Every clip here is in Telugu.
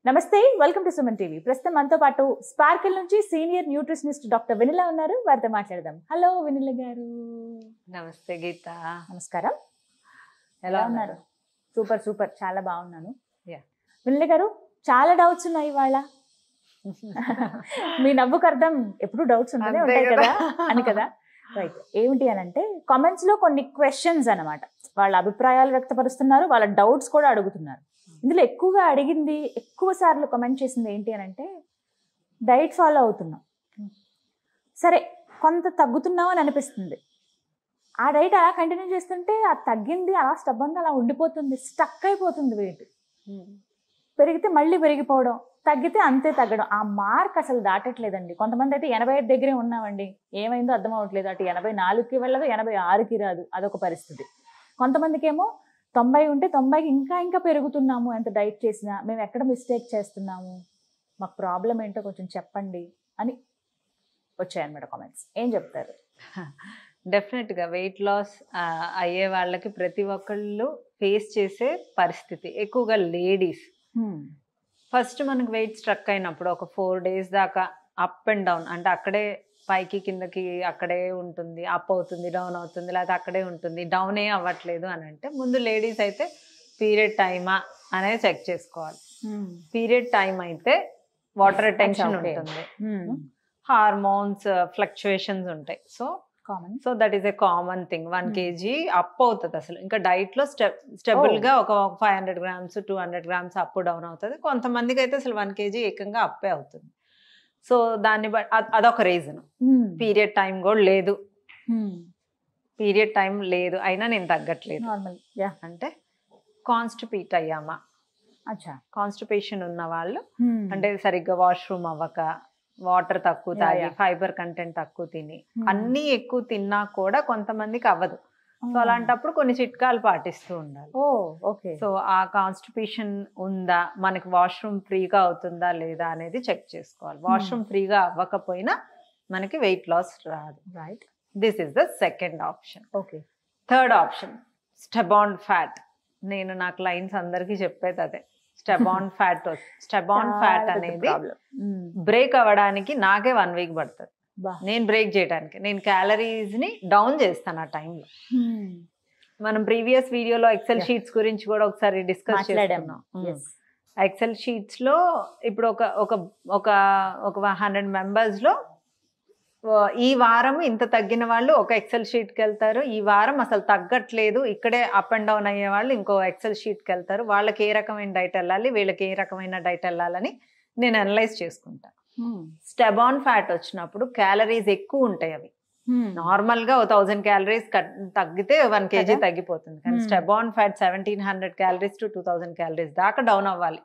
నమస్తే, వెల్కమ్ టు సుమన్ టీవీ. ప్రస్తుతం మనతో పాటు స్పార్కిల్ నుంచి సీనియర్ న్యూట్రిషనిస్ట్ డాక్టర్ వెనిలా ఉన్నారు. వారితో మాట్లాడదాం. హలో వెనిలా గారు. నమస్తే గీత. నమస్కారం. ఎలా ఉన్నారు? సూపర్ సూపర్, చాలా బాగున్నాను. Yeah. వెనిలా గారు, చాలా డౌట్స్ ఉన్నాయి ఇవాళ. మీ నవ్వుకు అర్థం ఎప్పుడు డౌట్స్ ఉంటూనే ఉంటాయి కదా అని కదా. రైట్. ఏమిటి అని అంటే, కామెంట్స్ లో కొన్ని క్వశ్చన్స్ అన్నమాట. వాళ్ళ అభిప్రాయాలు వ్యక్తపరుస్తున్నారు, వాళ్ళ డౌట్స్ కూడా అడుగుతున్నారు. ఇందులో ఎక్కువగా అడిగింది, ఎక్కువ సార్లు కమెంట్ చేసింది ఏంటి అని అంటే, డైట్ ఫాలో అవుతున్నాం, సరే కొంత తగ్గుతున్నాం అని అనిపిస్తుంది. ఆ డైట్ అలా కంటిన్యూ చేస్తుంటే ఆ తగ్గింది అలా స్టబ్బన్గా అలా ఉండిపోతుంది, స్టక్ అయిపోతుంది. వెయిట్ పెరిగితే మళ్ళీ పెరిగిపోవడం, తగ్గితే అంతే తగ్గడం. ఆ మార్క్ అసలు దాటట్లేదండి. కొంతమంది అయితే 85 దగ్గరే ఉన్నామండి, ఏమైందో అర్థం అవ్వట్లేదు. అటు 84కి వెళ్ళదు, 86కి రాదు, అదొక పరిస్థితి. కొంతమందికి ఏమో 90 ఉంటే 90కి ఇంకా పెరుగుతున్నాము. ఎంత డైట్ చేసినా మేము ఎక్కడ మిస్టేక్ చేస్తున్నాము, మాకు ప్రాబ్లం ఏంటో కొంచెం చెప్పండి అని వచ్చాయన్నమాట కామెంట్స్. ఏం చెప్తారు? డెఫినెట్గా వెయిట్ లాస్ అయ్యే వాళ్ళకి ప్రతి ఒక్కళ్ళు ఫేస్ చేసే పరిస్థితి, ఎక్కువగా లేడీస్. ఫస్ట్ మనకు వెయిట్ స్ట్రక్ అయినప్పుడు ఒక 4 days దాకా అప్ అండ్ డౌన్, అంటే అక్కడే పైకి కిందకి అక్కడే ఉంటుంది, అప్ అవుతుంది, డౌన్ అవుతుంది, లేకపోతే అక్కడే ఉంటుంది, డౌన్ ఏ అవ్వట్లేదు అని అంటే, ముందు లేడీస్ అయితే పీరియడ్ టైమా అనేది చెక్ చేసుకోవాలి. పీరియడ్ టైం అయితే వాటర్ రిటెన్షన్ ఉంటుంది, హార్మోన్స్ ఫ్లక్చుయేషన్స్ ఉంటాయి. So that is a common thing. 1 kg up అవుతుంది. అసలు ఇంకా డైట్ లో స్టెబుల్ గా ఒక 500 grams 200 grams అప్ డౌన్ అవుతుంది. కొంతమందికి అయితే అసలు 1 kg ఏకంగా అప్పే అవుతుంది. సో దాన్ని బట్టి అదొక రీజన్. పీరియడ్ టైం కూడా లేదు, పీరియడ్ టైం లేదు అయినా నేను తగ్గట్లేదు అంటే కాన్స్టిపేట్ అయ్యామా. కాన్స్టిపేషన్ ఉన్న వాళ్ళు అంటే సరిగ్గా వాష్రూమ్ అవ్వక, వాటర్ తక్కువ తాగి, ఫైబర్ కంటెంట్ తక్కువ తిని, అన్ని ఎక్కువ తిన్నా కూడా కొంతమందికి అవ్వదు. సో అలాంటప్పుడు కొన్ని చిట్కాలు పాటిస్తూ ఉండాలి. సో ఆ కాన్స్టిపేషన్ ఉందా, మనకి వాష్రూమ్ ఫ్రీగా అవుతుందా లేదా అనేది చెక్ చేసుకోవాలి. వాష్రూమ్ ఫ్రీగా అవ్వకపోయినా మనకి వెయిట్ లాస్ రాదు. Right. This is the second option. Okay. Third option stubborn fat. నేను నా క్లయింట్స్ అందరికీ చెప్పేది అదే. స్టెబాన్ ఫ్యాట్ అనేది బ్రేక్ అవ్వడానికి నాకే 1 week పడుతుంది. నేను బ్రేక్ చేయడానికి నేను క్యాలరీస్ ని డౌన్ చేస్తాను ఆ టైంలో. మనం ప్రీవియస్ వీడియోలో ఎక్సెల్ షీట్స్ గురించి కూడా ఒకసారి డిస్కస్ చేసుకున్నాం. ఎక్సెల్ షీట్స్ లో ఇప్పుడు ఒక 100 members లో ఈ వారం ఇంత తగ్గిన వాళ్ళు ఒక ఎక్సెల్ షీట్కి వెళ్తారు, ఈ వారం అసలు తగ్గట్లేదు ఇక్కడే అప్ అండ్ డౌన్ అయ్యే వాళ్ళు ఇంకో ఎక్సెల్ షీట్కి వెళ్తారు. వాళ్ళకి ఏ రకమైన డైట్ వెళ్ళాలి, వీళ్ళకి ఏ రకమైన డైట్ వెళ్ళాలని నేను అనలైజ్ చేసుకుంటా. స్టెబాన్ ఫ్యాట్ వచ్చినప్పుడు క్యాలరీస్ ఎక్కువ ఉంటాయి. అవి నార్మల్ గా 1000 calories తగ్గితే 1 kg తగ్గిపోతుంది. కానీ స్టెబాన్ ఫ్యాట్ 1700 calories to 2000 calories దాకా డౌన్ అవ్వాలి.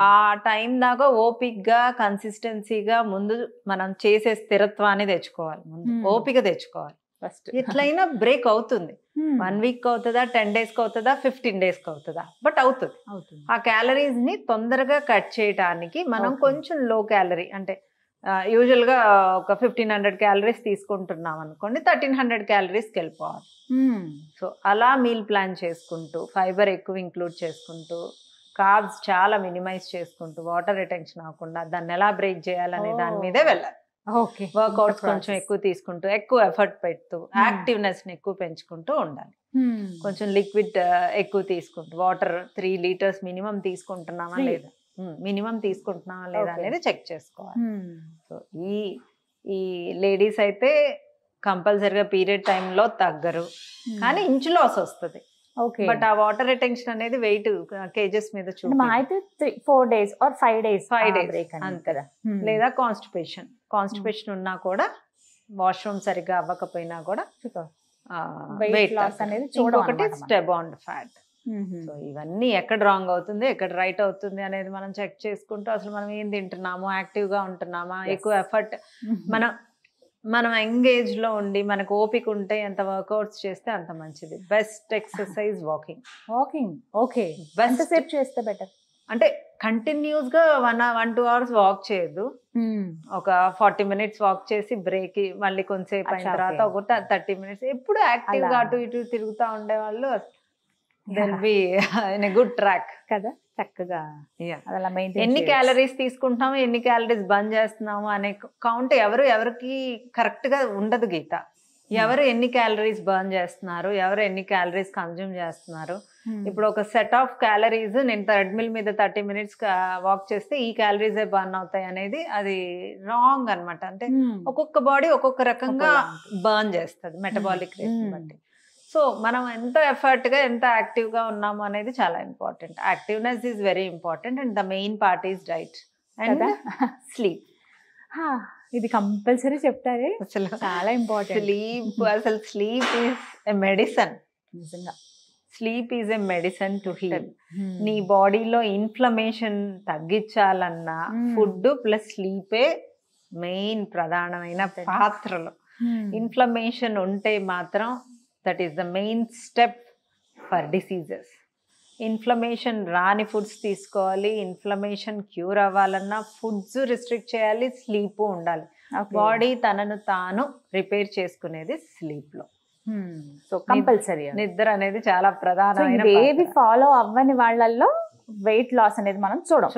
ఆ టైం దాకా ఓపిక్ గా కన్సిస్టెన్సీగా ముందు మనం చేసే స్థిరత్వాన్ని తెచ్చుకోవాలి, ముందు ఓపిక తెచ్చుకోవాలి. ఫస్ట్ ఎట్లయినా బ్రేక్ అవుతుంది. 1 week అవుతుందా, 10 days అవుతుందా, 15 days అవుతుందా, బట్ అవుతుంది. ఆ క్యాలరీస్ ని తొందరగా కట్ చేయడానికి మనం కొంచెం లో క్యాలరీ, అంటే యూజువల్ గా ఒక 1500 calories తీసుకుంటున్నాం అనుకోండి, 1300 calories వెళ్ళిపోవాలి. సో అలా మీల్ ప్లాన్ చేసుకుంటూ, ఫైబర్ ఎక్కువ ఇంక్లూడ్ చేసుకుంటూ, కార్బ్స్ చాలా మినిమైజ్ చేసుకుంటూ, వాటర్ రిటెన్షన్ అవ్వకుండా దాన్ని ఎలా బ్రేక్ చేయాలనే దాని మీదే వెళ్ళాలి. వర్కౌట్స్ కొంచెం ఎక్కువ తీసుకుంటూ, ఎక్కువ ఎఫర్ట్ పెడుతూ, యాక్టివ్నెస్ ని ఎక్కువ పెంచుకుంటూ ఉండాలి. కొంచెం లిక్విడ్ ఎక్కువ తీసుకుంటూ, వాటర్ 3 liters మినిమం తీసుకుంటున్నామా లేదా, అనేది చెక్ చేసుకోవాలి. సో ఈ లేడీస్ అయితే కంపల్సరిగా పీరియడ్ టైంలో తగ్గరు, కానీ ఇంచు లాస్ వస్తుంది. బట్ ఆ వాటర్ రిటెన్షన్ అనేది వెయిట్ కేజెస్ మీద అయితే 4 days or 5 days అంతే. లేదా కాన్స్టిపేషన్ ఉన్నా కూడా, వాష్రూమ్ సరిగ్గా అవ్వకపోయినా కూడా వెయిట్ లాస్ అనేది ఒకటి స్టెబాన్ ఫ్యాట్. సో ఇవన్నీ ఎక్కడ రాంగ్ అవుతుంది, ఎక్కడ రైట్ అవుతుంది అనేది మనం చెక్ చేసుకుంటూ, అసలు మనం ఏం తింటున్నాము, యాక్టివ్ గా ఉంటున్నామా, ఎక్కువ ఎఫర్ట్, మనం ఎంగేజ్ లో ఉండి మనకు ఓపిక ఉంటే ఎంత వర్కౌట్స్ చేస్తే అంత మంచిది. Best exercise walking. ఓకే. ఎంతసేపు చేస్తే బెటర్ అంటే కంటిన్యూస్ గా 1-2 hours వాక్ చేయొద్దు. ఒక 40 minutes వాక్ చేసి బ్రేక్, మళ్ళీ కొంతసేపు అయిన తర్వాత ఒక 30 minutes ఎప్పుడు యాక్టివ్ గా అటు ఇటు తిరుగుతూ ఉండే వాళ్ళు they'll be in a good track కదా. చక్కగా Yeah. అలా మెయింటైన్ ఎన్ని క్యాలరీస్ తీసుకుంటున్నాము ఎన్ని క్యాలరీస్ బంద్ చేస్తున్నాము అనే కౌంట్ ఎవరికి కరెక్ట్ గా ఉండదు గీత. ఎవరు ఎన్ని క్యాలరీస్ బర్న్ చేస్తున్నారు, ఎవరు ఎన్ని క్యాలరీస్ కన్జ్యూమ్ చేస్తున్నారు. ఇప్పుడు ఒక సెట్ ఆఫ్ క్యాలరీస్ నేను థ్రెడ్మిల్ మీద 30 minutes వాక్ చేస్తే ఈ క్యాలరీసే బర్న్ అవుతాయి అనేది అది రాంగ్ అన్నమాట. అంటే ఒక్కొక్క బాడీ ఒక్కొక్క రకంగా బర్న్ చేస్తుంది మెటబాలిక్ రేట్ బట్టి. సో మనం ఎంత ఎఫర్ట్ గా ఎంత యాక్టివ్ గా ఉన్నాము అనేది చాలా important. Activeness is very important and the main part is diet and sleep. ఇది కంపల్సరీ చెప్తారే, అసలు చాలా ఇంపార్టెంట్. స్లీప్ అసలు స్లీప్ ఈజ్ ఎ మెడిసిన్. నిజంగా sleep is a medicine to heal. నీ బాడీలో ఇన్ఫ్లమేషన్ తగ్గించాలన్నా ఫుడ్ ప్లస్ స్లీపే మెయిన్ ప్రధానమైన పాత్రలు. ఇన్ఫ్లమేషన్ ఉంటే మాత్రం that is the main step for diseases. Inflammation రాని ఫుడ్స్ తీసుకోవాలి. ఇన్ఫ్లమేషన్ క్యూర్ అవ్వాలన్నా ఫుడ్స్ రిస్ట్రిక్ట్ చేయాలి, స్లీప్ ఉండాలి. బాడీ తనను తాను రిపేర్ చేసుకునేది స్లీప్ లో. సో కంపల్సరీ నిద్ర అనేది చాలా ప్రధానమైన. ఏవి ఫాలో అవ్వని వాళ్ళల్లో వెయిట్ లాస్ అనేది మనం చూడు.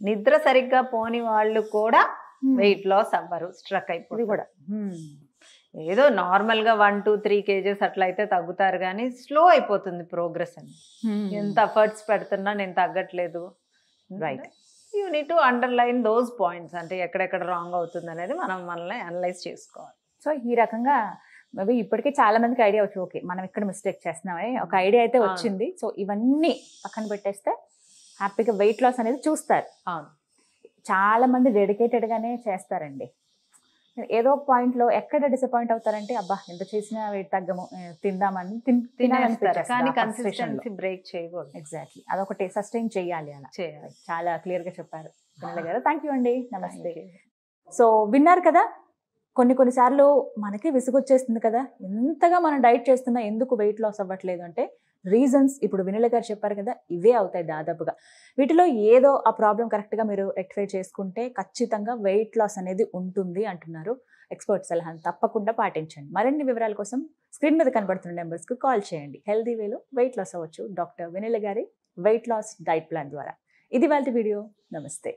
నిద్ర సరిగ్గా పోని వాళ్ళు కూడా వెయిట్ లాస్ అవ్వరు, స్ట్రక్ అయిపోయి కూడా. ఏదో నార్మల్ గా 1-2-3 kgs అట్లా అయితే తగ్గుతారు, కానీ స్లో అయిపోతుంది ప్రోగ్రెస్ అని. ఎంత ఎఫర్ట్స్ పెడుతున్నా నేను తగ్గట్లేదు. Right, you need to underline those points. అంటే ఎక్కడెక్కడ రాంగ్ అవుతుంది అనేది మనం మనల్ని అనలైజ్ చేసుకోవాలి. సో ఈ రకంగా మేబీ ఇప్పటికే చాలా మందికి ఐడియా వచ్చు, ఓకే మనం ఇక్కడ మిస్టేక్ చేస్తున్నామే ఒక ఐడియా అయితే వచ్చింది. సో ఇవన్నీ పక్కన పెట్టేస్తే హ్యాపీగా వెయిట్ లాస్ అనేది చూస్తారు. చాలా మంది డెడికేటెడ్ గానే చేస్తారండి. ఏదో పాయింట్ లో ఎక్కడ డిసప్పాయింట్ అవుతారంటే, అబ్బా ఎంత చేసినా వెయిట్ తగ్గము, తిందామని కానీ కన్సిస్టెన్సీ బ్రేక్ చేయకూడదు. ఎగ్జాక్ట్లీ, అదొకటి సస్టైన్ చేయాలి. అలా చేయాలి. చాలా క్లియర్ గా చెప్పారు వెన్నెల గారు. థ్యాంక్ యూ అండి, నమస్తే. సో విన్నారు కదా, కొన్నిసార్లు మనకి విసుగొచ్చేస్తుంది కదా, ఎంతగా మనం డైట్ చేస్తున్నా ఎందుకు వెయిట్ లాస్ అవ్వట్లేదు అంటే రీజన్స్ ఇప్పుడు వెన్నెల గారు చెప్పారు కదా, ఇవే అవుతాయి దాదాపుగా. వీటిలో ఏదో ఆ ప్రాబ్లం కరెక్ట్గా మీరు రెక్టిఫై చేసుకుంటే ఖచ్చితంగా వెయిట్ లాస్ అనేది ఉంటుంది అంటున్నారు. ఎక్స్పర్ట్ సలహాను తప్పకుండా పాటించండి. మరిన్ని వివరాల కోసం స్క్రీన్ మీద కనబడుతున్న నెంబర్స్కి కాల్ చేయండి. హెల్దీ వేలో వెయిట్ లాస్ అవ్వచ్చు డాక్టర్ వెన్నెల గారి వెయిట్ లాస్ డైట్ ప్లాన్ ద్వారా. ఇది వాళ్ళ వీడియో. నమస్తే.